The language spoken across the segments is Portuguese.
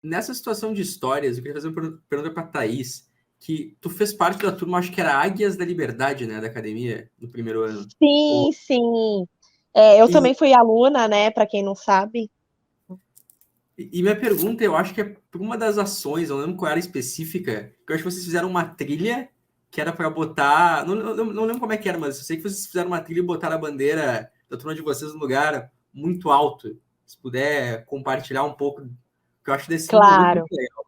Nessa situação de histórias, eu queria fazer uma pergunta para a Thaís, que tu fez parte da turma, acho que era Águias da Liberdade, né, da academia, no primeiro ano. Sim, Ou- sim. É, eu E, também fui aluna, né, para quem não sabe. e minha pergunta, eu acho que é por uma das ações, eu não lembro qual era a específica, que eu acho que vocês fizeram uma trilha que era para botar. Não lembro como é que era, mas eu sei que vocês fizeram uma trilha e botaram a bandeira da turma de vocês num lugar muito alto. Se puder compartilhar um pouco, que eu acho desse momento muito Claro. legal.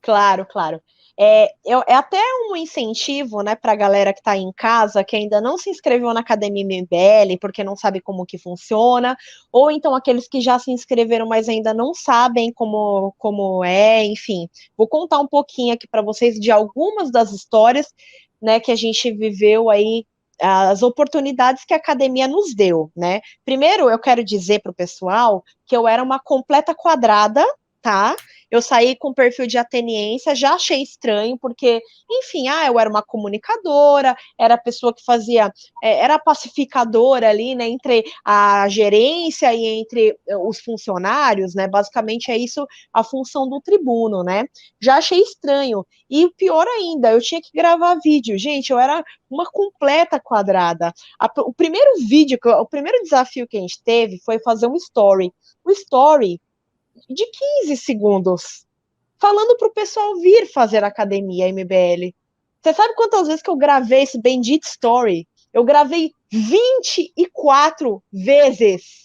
Claro, claro. É até um incentivo, né, para a galera que está aí em casa, que ainda não se inscreveu na Academia MBL, porque não sabe como que funciona, ou então aqueles que já se inscreveram, mas ainda não sabem como é, enfim. Vou contar um pouquinho aqui para vocês de algumas das histórias, né, que a gente viveu aí, as oportunidades que a academia nos deu, né? Primeiro, eu quero dizer para o pessoal que eu era uma completa quadrada, tá? Eu saí com perfil de ateniense, já achei estranho, porque, enfim, eu era uma comunicadora, era a pessoa que fazia, era a pacificadora ali, né, entre a gerência e entre os funcionários, né, basicamente é isso a função do tribuno, né, já achei estranho, e o pior ainda, eu tinha que gravar vídeo, gente, eu era uma completa quadrada, o primeiro vídeo, o primeiro desafio que a gente teve foi fazer um story, o story de 15 segundos, falando para o pessoal vir fazer academia MBL. Você sabe quantas vezes que eu gravei esse bendito story? Eu gravei 24 vezes.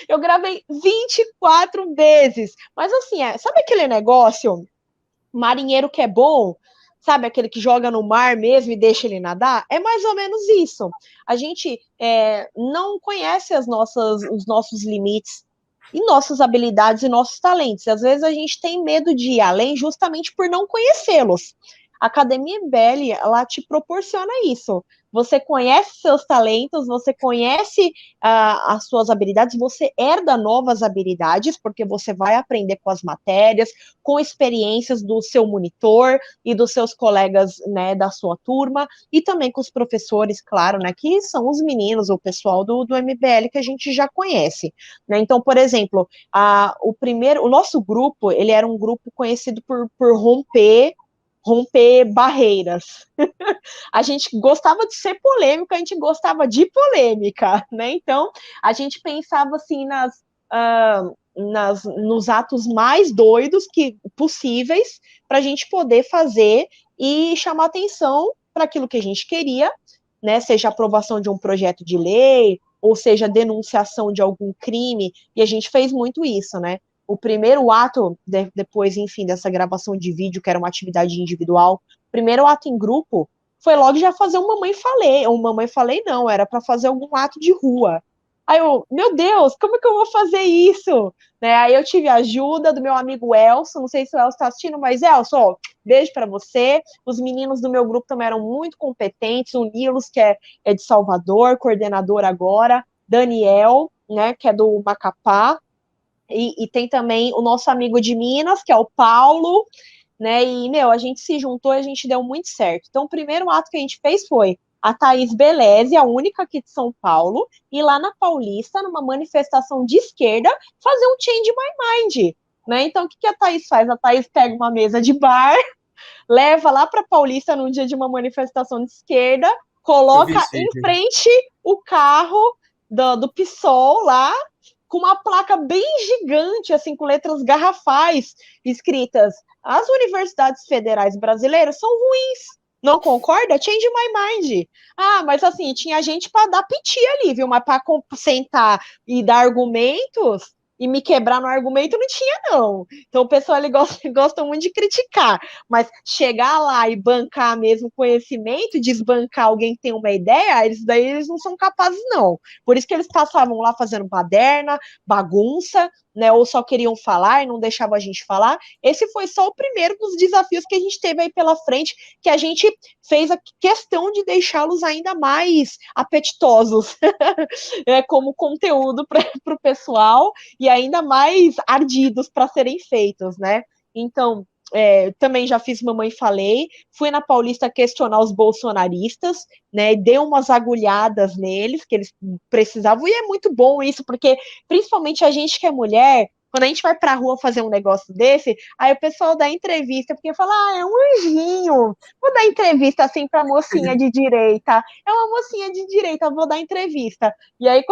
Eu gravei 24 vezes. Mas assim, sabe aquele negócio, marinheiro que é bom? Sabe aquele que joga no mar mesmo e deixa ele nadar? É mais ou menos isso. A gente não conhece os nossos limites e nossas habilidades e nossos talentos. E às vezes a gente tem medo de ir além justamente por não conhecê-los. A Academia MBL, ela te proporciona isso. Você conhece seus talentos, você conhece as suas habilidades, você herda novas habilidades, porque você vai aprender com as matérias, com experiências do seu monitor e dos seus colegas, né, da sua turma, e também com os professores, claro, né, que são os meninos, o pessoal do MBL que a gente já conhece, né? Então, por exemplo, o nosso grupo, ele era um grupo conhecido por romper barreiras. A gente gostava de ser polêmico, a gente gostava de polêmica, né? Então, a gente pensava assim nos atos mais doidos que possíveis para a gente poder fazer e chamar atenção para aquilo que a gente queria, né? Seja aprovação de um projeto de lei, ou seja, denunciação de algum crime, e a gente fez muito isso, né? O primeiro ato, depois, enfim, dessa gravação de vídeo, que era uma atividade individual, primeiro ato em grupo, foi logo já fazer um mamãe falei, ou mamãe falei não, era para fazer algum ato de rua. Aí eu, meu Deus, como é que eu vou fazer isso? Né? Aí eu tive a ajuda do meu amigo Elson, não sei se o Elson está assistindo, mas Elson, ó, beijo para você. Os meninos do meu grupo também eram muito competentes, o Nilos, que é de Salvador, coordenador agora, Daniel, né, que é do Macapá, e tem também o nosso amigo de Minas, que é o Paulo, né? E, meu, a gente se juntou e a gente deu muito certo. Então, o primeiro ato que a gente fez foi a Thaís Beleze, a única aqui de São Paulo, ir lá na Paulista, numa manifestação de esquerda, fazer um change my mind. Né? Então, o que a Thaís faz? A Thaís pega uma mesa de bar, leva lá para Paulista num dia de uma manifestação de esquerda, Eu vi coloca isso em aí. frente o carro do PSOL lá, com uma placa bem gigante, assim, com letras garrafais, escritas: as universidades federais brasileiras são ruins. Não concorda? Change my mind. Mas assim, tinha gente para dar piti ali, viu? Mas para sentar e dar argumentos e me quebrar no argumento não tinha, não. Então o pessoal ele gosta muito de criticar, mas chegar lá e bancar mesmo conhecimento, desbancar alguém que tem uma ideia, eles não são capazes, não. Por isso que eles passavam lá fazendo baderna, bagunça, né? Ou só queriam falar e não deixavam a gente falar. Esse foi só o primeiro dos desafios que a gente teve aí pela frente, que a gente fez a questão de deixá-los ainda mais apetitosos como conteúdo para o pessoal e ainda mais ardidos para serem feitos, né? Então, também já fiz Mamãe Falei, fui na Paulista questionar os bolsonaristas, né? Dei umas agulhadas neles, que eles precisavam, e é muito bom isso, porque principalmente a gente que é mulher, Quando a gente vai pra rua fazer um negócio desse, aí o pessoal dá entrevista, porque fala, é um anjinho. Vou dar entrevista assim pra mocinha de direita. É uma mocinha de direita, vou dar entrevista. E aí,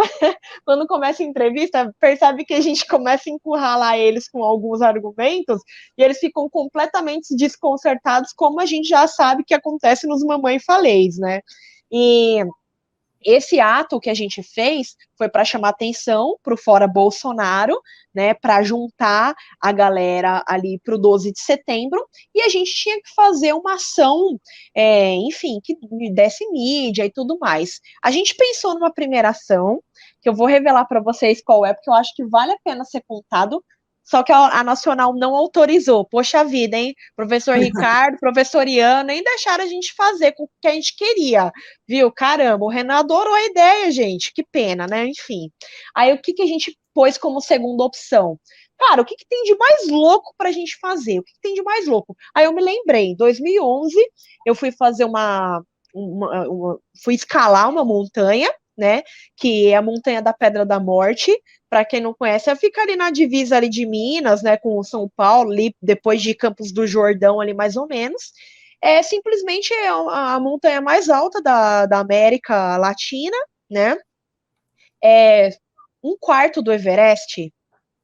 quando começa a entrevista, percebe que a gente começa a encurralar eles com alguns argumentos e eles ficam completamente desconcertados, como a gente já sabe que acontece nos Mamãe Falês, né? E esse ato que a gente fez foi para chamar atenção para o Fora Bolsonaro, né, para juntar a galera ali para o 12 de setembro, e a gente tinha que fazer uma ação, enfim, que desse mídia e tudo mais. A gente pensou numa primeira ação, que eu vou revelar para vocês qual é, porque eu acho que vale a pena ser contado, só que a Nacional não autorizou. Poxa vida, hein? Professor Ricardo, professor Ian, nem deixaram a gente fazer com o que a gente queria. Viu? Caramba, o Renan adorou a ideia, gente. Que pena, né? Enfim. Aí o que a gente pôs como segunda opção? Cara, o que tem de mais louco pra gente fazer? O que tem de mais louco? Aí eu me lembrei, em 2011, eu fui fazer fui escalar uma montanha, né? Que é a Montanha da Pedra da Morte. Para quem não conhece, ela fica ali na divisa ali de Minas, né? Com São Paulo, ali depois de Campos do Jordão, ali mais ou menos. É simplesmente a montanha mais alta da América Latina, né? É um quarto do Everest.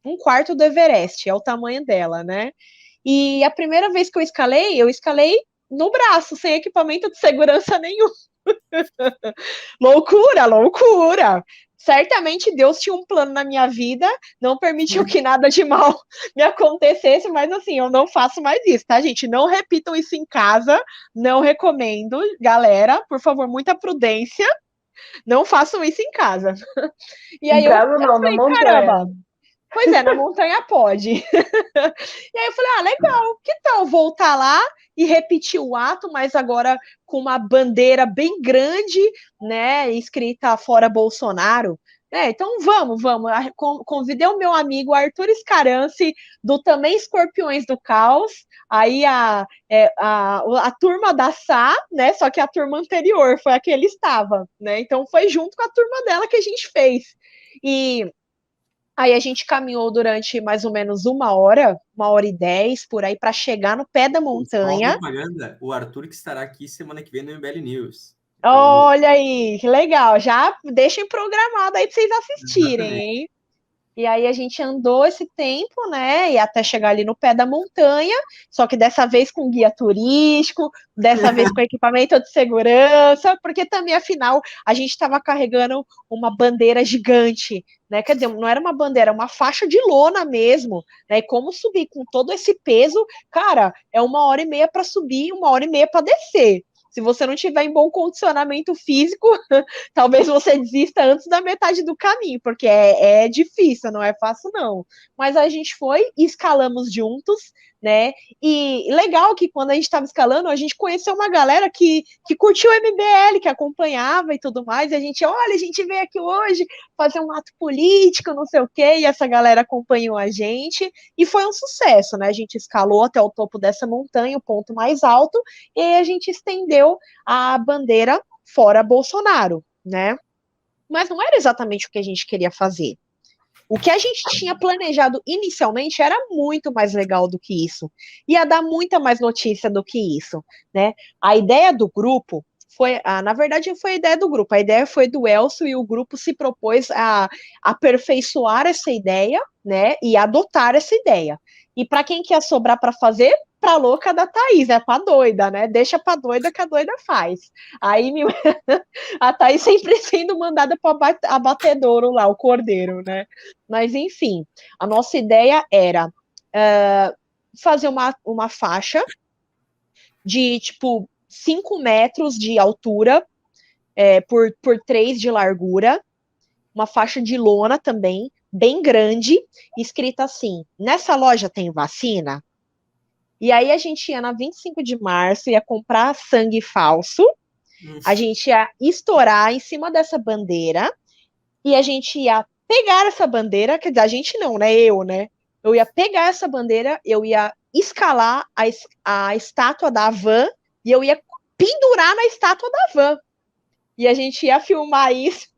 Um quarto do Everest, é o tamanho dela, né? E a primeira vez que eu escalei no braço, sem equipamento de segurança nenhum. Loucura, loucura. Certamente Deus tinha um plano na minha vida, não permitiu que nada de mal me acontecesse, mas assim, eu não faço mais isso, tá, gente? Não repitam isso em casa, não recomendo. Galera, por favor, muita prudência, não façam isso em casa. E aí Em casa não, na falei, montanha. caramba, pois é, na montanha pode. E aí eu falei, legal, que tal voltar lá e repetir o ato, mas agora com uma bandeira bem grande, né, escrita Fora Bolsonaro. Então vamos. Convidei o meu amigo Arthur Scarance, do também Escorpiões do Caos, aí a turma da Sá, né? Só que a turma anterior foi a que ele estava, né? Então foi junto com a turma dela que a gente fez. E aí a gente caminhou durante mais ou menos 1h e 10, por aí, para chegar no pé da Só montanha. propaganda, o Arthur que estará aqui semana que vem no MBL News. Então, Olha aí, que legal. Já deixem programado aí para vocês assistirem, exatamente. hein? E aí a gente andou esse tempo, né? E até chegar ali no pé da montanha, só que dessa vez com guia turístico, dessa vez com equipamento de segurança, porque também, afinal, a gente estava carregando uma bandeira gigante, né? Quer dizer, não era uma bandeira, uma faixa de lona mesmo, né? E como subir com todo esse peso, cara, é 1h30 para subir, 1h30 para descer. Se você não tiver em bom condicionamento físico, talvez você desista antes da metade do caminho, porque é difícil, não é fácil, não. Mas a gente foi e escalamos juntos, né? E legal que quando a gente estava escalando, a gente conheceu uma galera que curtiu o MBL, que acompanhava e tudo mais, e olha, a gente veio aqui hoje fazer um ato político, não sei o quê, e essa galera acompanhou a gente, e foi um sucesso, né? A gente escalou até o topo dessa montanha, o ponto mais alto, e a gente estendeu a bandeira Fora Bolsonaro, né? Mas não era exatamente o que a gente queria fazer. O que a gente tinha planejado inicialmente era muito mais legal do que isso. Ia dar muita mais notícia do que isso, né? A ideia do grupo na verdade, foi a ideia do grupo. A ideia foi do Elcio e o grupo se propôs a aperfeiçoar essa ideia, né? E adotar essa ideia. E para quem quer sobrar para fazer, pra louca da Thaís, é pra doida, né? Deixa pra doida que a doida faz. Aí a Thaís sempre sendo mandada para abatedouro lá, o cordeiro, né? Mas enfim, a nossa ideia era fazer uma faixa de tipo 5 metros de altura por 3 de largura, uma faixa de lona também, bem grande, escrita assim: nessa loja tem vacina? E aí a gente ia na 25 de março, ia comprar sangue falso, a gente ia estourar em cima dessa bandeira, e a gente ia pegar essa bandeira, quer dizer, a gente não, né? Eu ia pegar essa bandeira, eu ia escalar a estátua da van, e eu ia pendurar na estátua da van. E a gente ia filmar isso.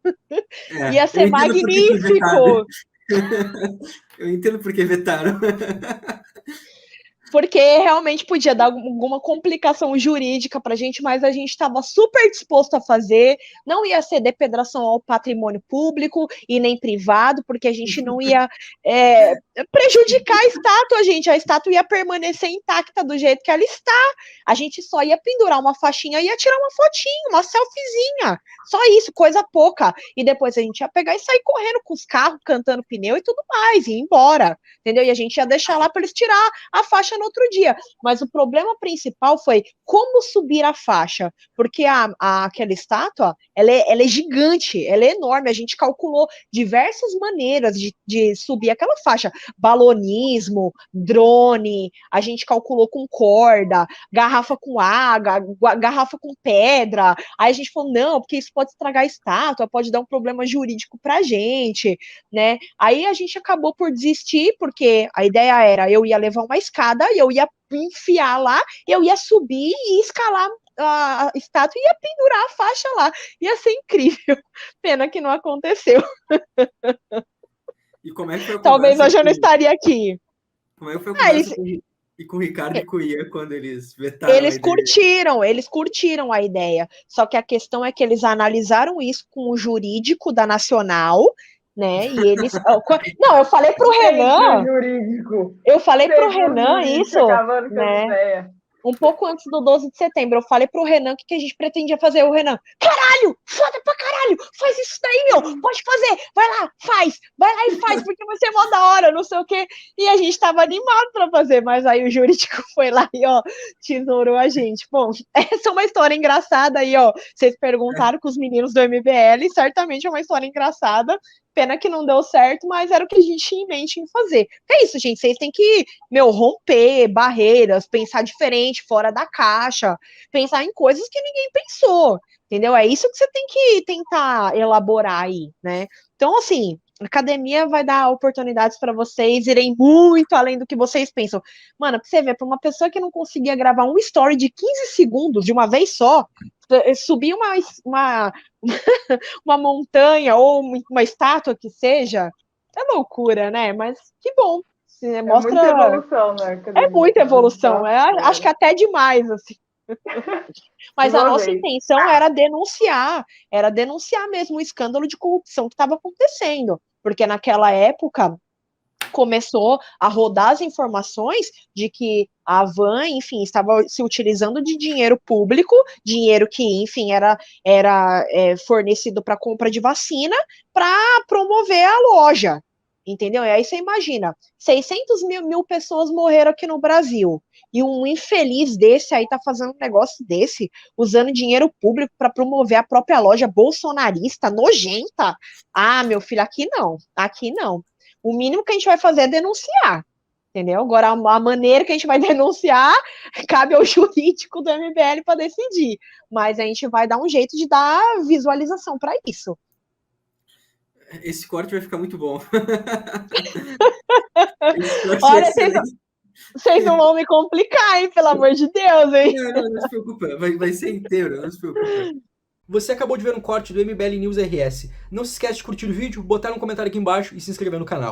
Ia eu ser entendo por que foi magnífico. inventado. Eu entendo por que vetaram. Porque realmente podia dar alguma complicação jurídica para a gente, mas a gente estava super disposto a fazer, não ia ser depredação ao patrimônio público e nem privado, porque a gente não ia prejudicar a estátua, gente. A estátua ia permanecer intacta do jeito que ela está. A gente só ia pendurar uma faixinha e ia tirar uma fotinha, uma selfiezinha. Só isso, coisa pouca. E depois a gente ia pegar e sair correndo com os carros, cantando pneu e tudo mais, e ir embora. Entendeu? E a gente ia deixar lá para eles tirar a faixa no outro dia. Mas o problema principal foi como subir a faixa, porque aquela estátua, ela é gigante, ela é enorme, a gente calculou diversas maneiras de subir aquela faixa, balonismo, drone, a gente calculou com corda, garrafa com água, garrafa com pedra, aí a gente falou, não, porque isso pode estragar a estátua, pode dar um problema jurídico pra gente, né, aí a gente acabou por desistir, porque a ideia era, eu ia levar uma escada e eu ia enfiar lá, eu ia subir e escalar a estátua e ia pendurar a faixa lá. Ia ser incrível. Pena que não aconteceu. E como é que foi a Talvez conversa hoje eu não estaria aqui. Como é que foi a conversa com o Ricardo e com o Ian quando eles vetaram a ideia? Eles curtiram a ideia. Só que a questão é que eles analisaram isso com o jurídico da Nacional, né? E eles. Não, eu falei pro Renan. Eu falei pro Renan isso, né? Um pouco antes do 12 de setembro, eu falei pro Renan o que a gente pretendia fazer. O Renan, caralho, foda pra caralho, faz isso daí, meu, pode fazer, vai lá e faz, porque vai ser mó da hora, não sei o quê. E a gente tava animado pra fazer, mas aí o jurídico foi lá e, ó, tesourou a gente. Bom, essa é uma história engraçada aí, ó. Vocês perguntaram com os meninos do MBL, certamente é uma história engraçada. Pena que não deu certo, mas era o que a gente tinha em mente em fazer. É isso, gente, vocês têm que, romper barreiras, pensar diferente, fora da caixa, pensar em coisas que ninguém pensou, entendeu? É isso que você tem que tentar elaborar aí, né? Então, assim, a academia vai dar oportunidades para vocês irem muito além do que vocês pensam. Mano, pra você ver, para uma pessoa que não conseguia gravar um story de 15 segundos de uma vez só, subir uma montanha ou uma estátua que seja, é loucura, né? Mas que bom. Mostra... muita evolução, né? É muita evolução. Acho que até demais, assim. Mas a nossa intenção era denunciar mesmo o escândalo de corrupção que estava acontecendo. Porque naquela época começou a rodar as informações de que a Havan, enfim, estava se utilizando de dinheiro público, dinheiro que, enfim, era fornecido para compra de vacina, para promover a loja, entendeu? E aí você imagina, 600 mil pessoas morreram aqui no Brasil, e um infeliz desse aí tá fazendo um negócio desse, usando dinheiro público para promover a própria loja bolsonarista, nojenta. Ah, meu filho, aqui não. O mínimo que a gente vai fazer é denunciar, entendeu? Agora, a maneira que a gente vai denunciar cabe ao jurídico do MBL para decidir, mas a gente vai dar um jeito de dar visualização para isso. Esse corte vai ficar muito bom. Olha, vocês não vão me complicar, hein? Pelo amor de Deus, hein? Não se preocupa, vai ser inteiro, não se preocupa. Você acabou de ver um corte do MBL News RS. Não se esquece de curtir o vídeo, botar um comentário aqui embaixo e se inscrever no canal.